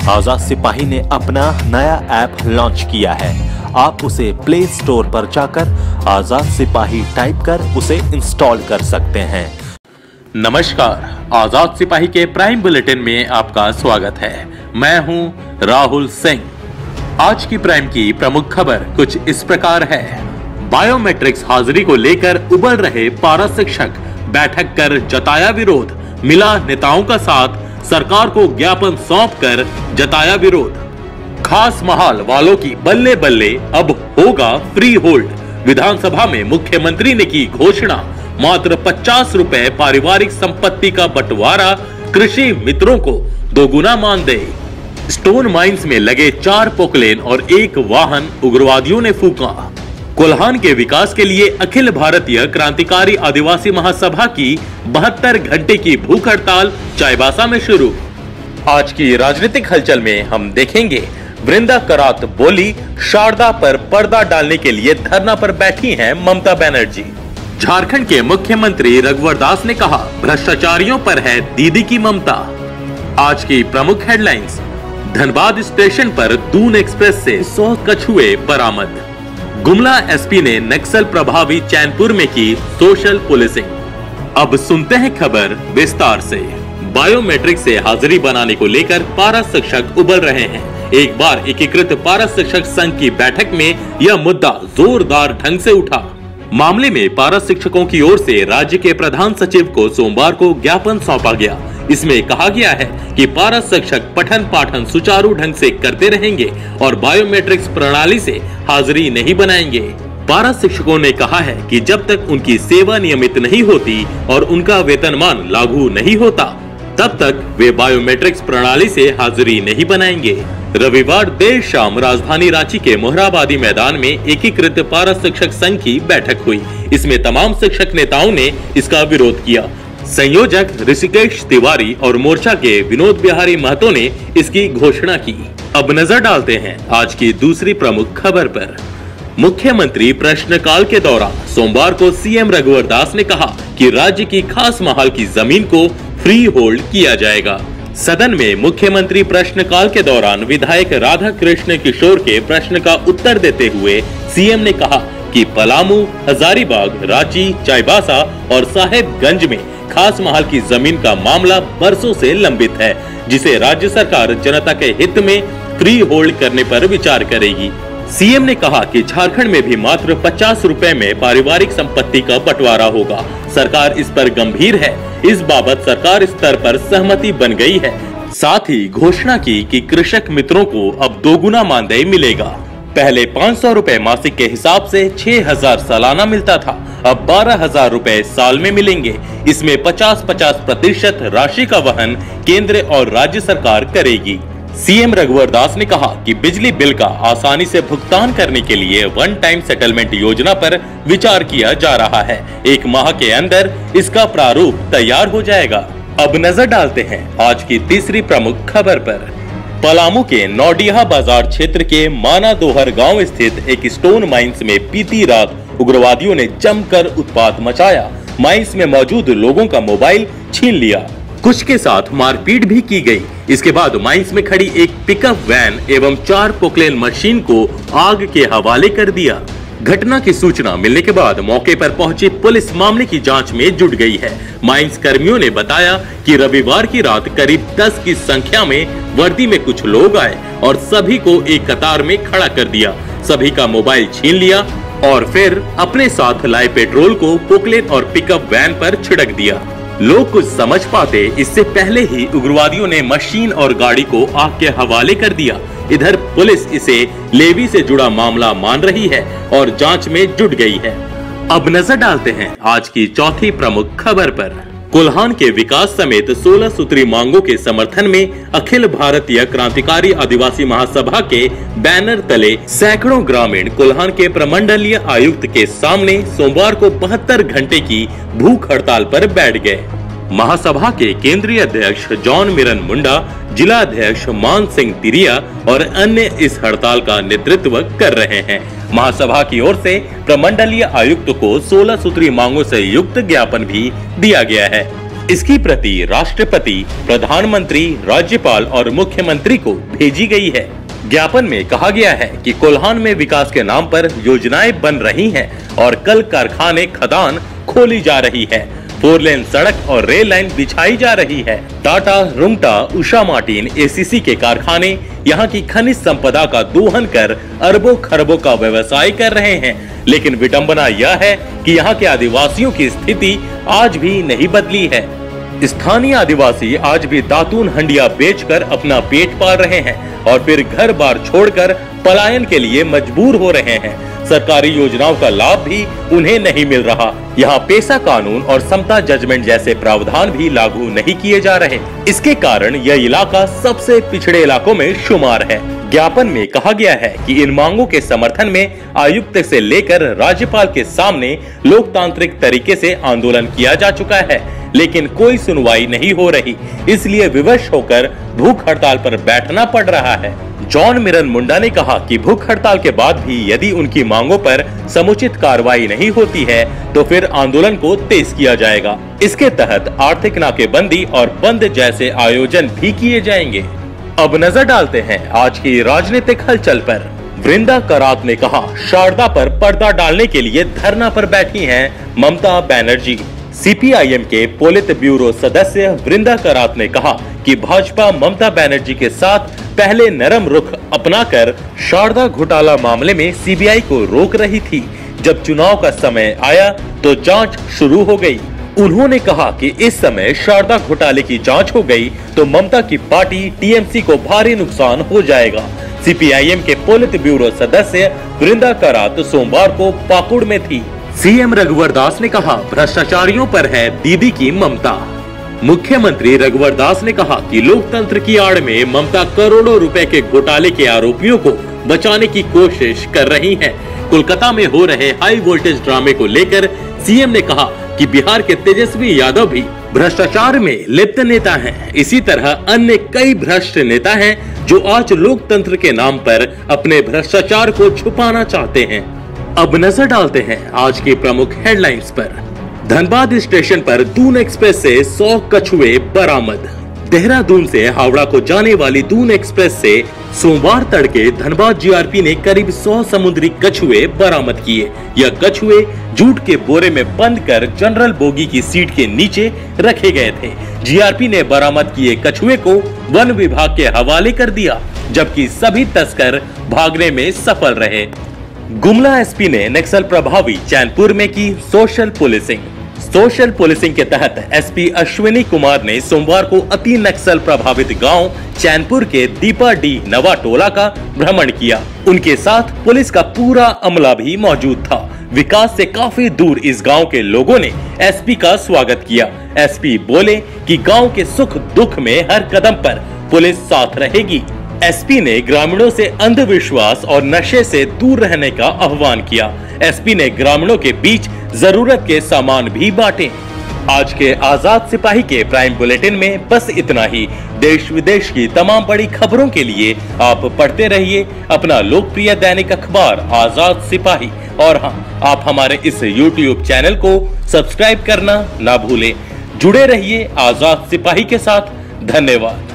आजाद सिपाही ने अपना नया ऐप लॉन्च किया है। आप उसे प्ले स्टोर पर जाकर आजाद सिपाही टाइप कर उसे इंस्टॉल कर सकते हैं। नमस्कार, आजाद सिपाही के प्राइम बुलेटिन में आपका स्वागत है। मैं हूं राहुल सिंह। आज की प्राइम की प्रमुख खबर कुछ इस प्रकार है। बायोमेट्रिक्स हाजिरी को लेकर उबल रहे पारा शिक्षक, बैठक कर जताया विरोध। मिला नेताओं का साथ, सरकार को ज्ञापन सौंपकर जताया विरोध। खास महाल वालों की बल्ले बल्ले, अब होगा फ्री होल्ड। विधानसभा में मुख्यमंत्री ने की घोषणा, मात्र 50 रुपए पारिवारिक संपत्ति का बंटवारा कृषि मित्रों को दोगुना मानदेय। स्टोन माइंस में लगे 4 पोकलेन और 1 वाहन उग्रवादियों ने फूंका। कोल्हान के विकास के लिए अखिल भारतीय क्रांतिकारी आदिवासी महासभा की 72 घंटे की भूख हड़ताल चाईबासा में शुरू। आज की राजनीतिक हलचल में हम देखेंगे, वृंदा करात बोली, शारदा पर पर्दा डालने के लिए धरना पर बैठी हैं ममता बनर्जी। झारखंड के मुख्यमंत्री रघुवर दास ने कहा, भ्रष्टाचारियों पर है दीदी की ममता। आज की प्रमुख हेडलाइंस, धनबाद स्टेशन पर दून एक्सप्रेस से 100 कछुए बरामद। गुमला एसपी ने नक्सल प्रभावी चैनपुर में की सोशल पुलिसिंग। अब सुनते हैं खबर विस्तार से। बायोमेट्रिक से हाजिरी बनाने को लेकर पारा शिक्षक उबल रहे हैं। एक बार एकीकृत पारा शिक्षक संघ की बैठक में यह मुद्दा जोरदार ढंग से उठा। मामले में पारा शिक्षकों की ओर से राज्य के प्रधान सचिव को सोमवार को ज्ञापन सौंपा गया। इसमें कहा गया है कि पारा शिक्षक पठन पाठन सुचारू ढंग से करते रहेंगे और बायोमेट्रिक्स प्रणाली से हाजिरी नहीं बनाएंगे। पारा शिक्षकों ने कहा है कि जब तक उनकी सेवा नियमित नहीं होती और उनका वेतनमान लागू नहीं होता, तब तक वे बायोमेट्रिक्स प्रणाली से हाजिरी नहीं बनाएंगे। रविवार देर शाम राजधानी रांची के मोहराबादी मैदान में एकीकृत पारा शिक्षक संघ की बैठक हुई। इसमें तमाम शिक्षक नेताओं ने इसका विरोध किया। संयोजक ऋषिकेश तिवारी और मोर्चा के विनोद बिहारी महतो ने इसकी घोषणा की। अब नजर डालते हैं आज की दूसरी प्रमुख खबर पर। मुख्यमंत्री प्रश्नकाल के दौरान सोमवार को सीएम रघुवर दास ने कहा कि राज्य की खास महाल की जमीन को फ्री होल्ड किया जाएगा। सदन में मुख्यमंत्री प्रश्नकाल के दौरान विधायक राधा कृष्ण किशोर के प्रश्न का उत्तर देते हुए सीएम ने कहा कि पलामू, हजारीबाग, रांची, चाईबासा और साहेबगंज में खास महाल की जमीन का मामला बरसों से लंबित है, जिसे राज्य सरकार जनता के हित में फ्री होल्ड करने पर विचार करेगी। सीएम ने कहा कि झारखंड में भी मात्र 50 रुपए में पारिवारिक संपत्ति का बंटवारा होगा। सरकार इस पर गंभीर है। इस बाबत सरकार स्तर पर सहमति बन गई है। साथ ही घोषणा की कि कृषक मित्रों को अब दोगुना मानदेय मिलेगा। पहले 500 रुपए मासिक के हिसाब से 6000 सालाना मिलता था, अब 12,000 रुपए साल में मिलेंगे। इसमें 50-50% राशि का वहन केंद्र और राज्य सरकार करेगी। सीएम रघुवर दास ने कहा कि बिजली बिल का आसानी से भुगतान करने के लिए वन टाइम सेटलमेंट योजना पर विचार किया जा रहा है। 1 माह के अंदर इसका प्रारूप तैयार हो जाएगा। अब नजर डालते हैं आज की तीसरी प्रमुख खबर पर। पलामू के नौडिया बाजार क्षेत्र के माना दोहर गांव स्थित एक स्टोन माइंस में बीती रात उग्रवादियों ने जमकर उत्पात मचाया। माइंस में मौजूद लोगों का मोबाइल छीन लिया, कुछ के साथ मारपीट भी की गई। इसके बाद माइंस में खड़ी एक पिकअप वैन एवं 4 पोकलेन मशीन को आग के हवाले कर दिया। घटना की सूचना मिलने के बाद मौके पर पहुंची पुलिस मामले की जांच में जुट गई है। माइंस कर्मियों ने बताया कि रविवार की रात करीब 10 की संख्या में वर्दी में कुछ लोग आए और सभी को एक कतार में खड़ा कर दिया। सभी का मोबाइल छीन लिया और फिर अपने साथ लाए पेट्रोल को पोकलेन और पिकअप वैन पर छिड़क दिया। लोग कुछ समझ पाते इससे पहले ही उग्रवादियों ने मशीन और गाड़ी को आग के हवाले कर दिया। इधर पुलिस इसे लेवी से जुड़ा मामला मान रही है और जांच में जुट गई है। अब नजर डालते हैं आज की चौथी प्रमुख खबर पर। कोल्हान के विकास समेत 16 सूत्री मांगों के समर्थन में अखिल भारतीय क्रांतिकारी आदिवासी महासभा के बैनर तले सैकड़ों ग्रामीण कोल्हान के प्रमंडलीय आयुक्त के सामने सोमवार को 72 घंटे की भूख हड़ताल पर बैठ गए। महासभा के केंद्रीय अध्यक्ष जॉन मिरन मुंडा, जिला अध्यक्ष मान सिंह तिरिया और अन्य इस हड़ताल का नेतृत्व कर रहे हैं। महासभा की ओर से प्रमंडलीय आयुक्त को 16 सूत्री मांगों से युक्त ज्ञापन भी दिया गया है। इसकी प्रति राष्ट्रपति, प्रधानमंत्री, राज्यपाल और मुख्यमंत्री को भेजी गई है। ज्ञापन में कहा गया है कि कोल्हान में विकास के नाम पर योजनाएं बन रही हैं और कल कारखाने, खदान खोली जा रही है, 4 लेन सड़क और रेल लाइन बिछाई जा रही है। टाटा, रुंगटा, उषा मार्टिन, एसीसी के कारखाने यहाँ की खनिज संपदा का दोहन कर अरबों खरबों का व्यवसाय कर रहे हैं। लेकिन विडंबना यह है कि यहाँ के आदिवासियों की स्थिति आज भी नहीं बदली है। स्थानीय आदिवासी आज भी दातून हंडिया बेचकर अपना पेट पाल रहे हैं और फिर घर बार छोड़कर पलायन के लिए मजबूर हो रहे हैं। सरकारी योजनाओं का लाभ भी उन्हें नहीं मिल रहा। यहाँ पेशा कानून और समता जजमेंट जैसे प्रावधान भी लागू नहीं किए जा रहे। इसके कारण यह इलाका सबसे पिछड़े इलाकों में शुमार है। ज्ञापन में कहा गया है कि इन मांगों के समर्थन में आयुक्त से लेकर राज्यपाल के सामने लोकतांत्रिक तरीके से आंदोलन किया जा चुका है, लेकिन कोई सुनवाई नहीं हो रही। इसलिए विवश होकर भूख हड़ताल पर बैठना पड़ रहा है। जॉन मिरन मुंडा ने कहा कि भूख हड़ताल के बाद भी यदि उनकी मांगों पर समुचित कार्रवाई नहीं होती है तो फिर आंदोलन को तेज किया जाएगा। इसके तहत आर्थिक नाकेबंदी और बंद जैसे आयोजन भी किए जाएंगे। अब नजर डालते हैं आज की राजनीतिक हलचल पर। वृंदा करात ने कहा, शारदा पर पर्दा डालने के लिए धरना पर बैठी हैं ममता बनर्जी। सीपीआईएम के पोलित ब्यूरो सदस्य वृंदा करात ने कहा कि भाजपा ममता बनर्जी के साथ पहले नरम रुख अपनाकर शारदा घोटाला मामले में सीबीआई को रोक रही थी। जब चुनाव का समय आया तो जांच शुरू हो गई। उन्होंने कहा कि इस समय शारदा घोटाले की जांच हो गई तो ममता की पार्टी टीएमसी को भारी नुकसान हो जाएगा। सीपीआईएम के पोलित ब्यूरो सदस्य वृंदा करात सोमवार को पाकुड़ में थी। सीएम रघुवर दास ने कहा, भ्रष्टाचारियों पर है दीदी की ममता। मुख्यमंत्री रघुवर दास ने कहा कि लोकतंत्र की आड़ में ममता करोड़ों रुपए के घोटाले के आरोपियों को बचाने की कोशिश कर रही हैं। कोलकाता में हो रहे हाई वोल्टेज ड्रामे को लेकर सीएम ने कहा कि बिहार के तेजस्वी यादव भी भ्रष्टाचार में लिप्त नेता हैं। इसी तरह अन्य कई भ्रष्ट नेता हैं जो आज लोकतंत्र के नाम पर अपने भ्रष्टाचार को छुपाना चाहते हैं। अब नजर डालते हैं आज की प्रमुख हेडलाइंस पर। धनबाद स्टेशन पर दून एक्सप्रेस से 100 कछुए बरामद। देहरादून से हावड़ा को जाने वाली दून एक्सप्रेस से सोमवार तड़के धनबाद जीआरपी ने करीब 100 समुद्री कछुए बरामद किए। यह कछुए जूट के बोरे में बंद कर जनरल बोगी की सीट के नीचे रखे गए थे। जीआरपी ने बरामद किए कछुए को वन विभाग के हवाले कर दिया, जबकि सभी तस्कर भागने में सफल रहे। गुमला एसपी ने नक्सल प्रभावी चैनपुर में की सोशल पुलिसिंग। सोशल पुलिसिंग के तहत एसपी अश्विनी कुमार ने सोमवार को अति नक्सल प्रभावित गांव चैनपुर के दीपा डी नवा टोला का भ्रमण किया। उनके साथ पुलिस का पूरा अमला भी मौजूद था। विकास से काफी दूर इस गांव के लोगों ने एसपी का स्वागत किया। एसपी बोले कि गांव के सुख दुख में हर कदम पर पुलिस साथ रहेगी। एसपी ने ग्रामीणों से अंधविश्वास और नशे से दूर रहने का आह्वान किया। एसपी ने ग्रामीणों के बीच जरूरत के सामान भी बांटे। आज के आजाद सिपाही के प्राइम बुलेटिन में बस इतना ही। देश विदेश की तमाम बड़ी खबरों के लिए आप पढ़ते रहिए अपना लोकप्रिय दैनिक अखबार आजाद सिपाही। और हाँ, आप हमारे इस YouTube चैनल को सब्सक्राइब करना ना भूलें। जुड़े रहिए आजाद सिपाही के साथ। धन्यवाद।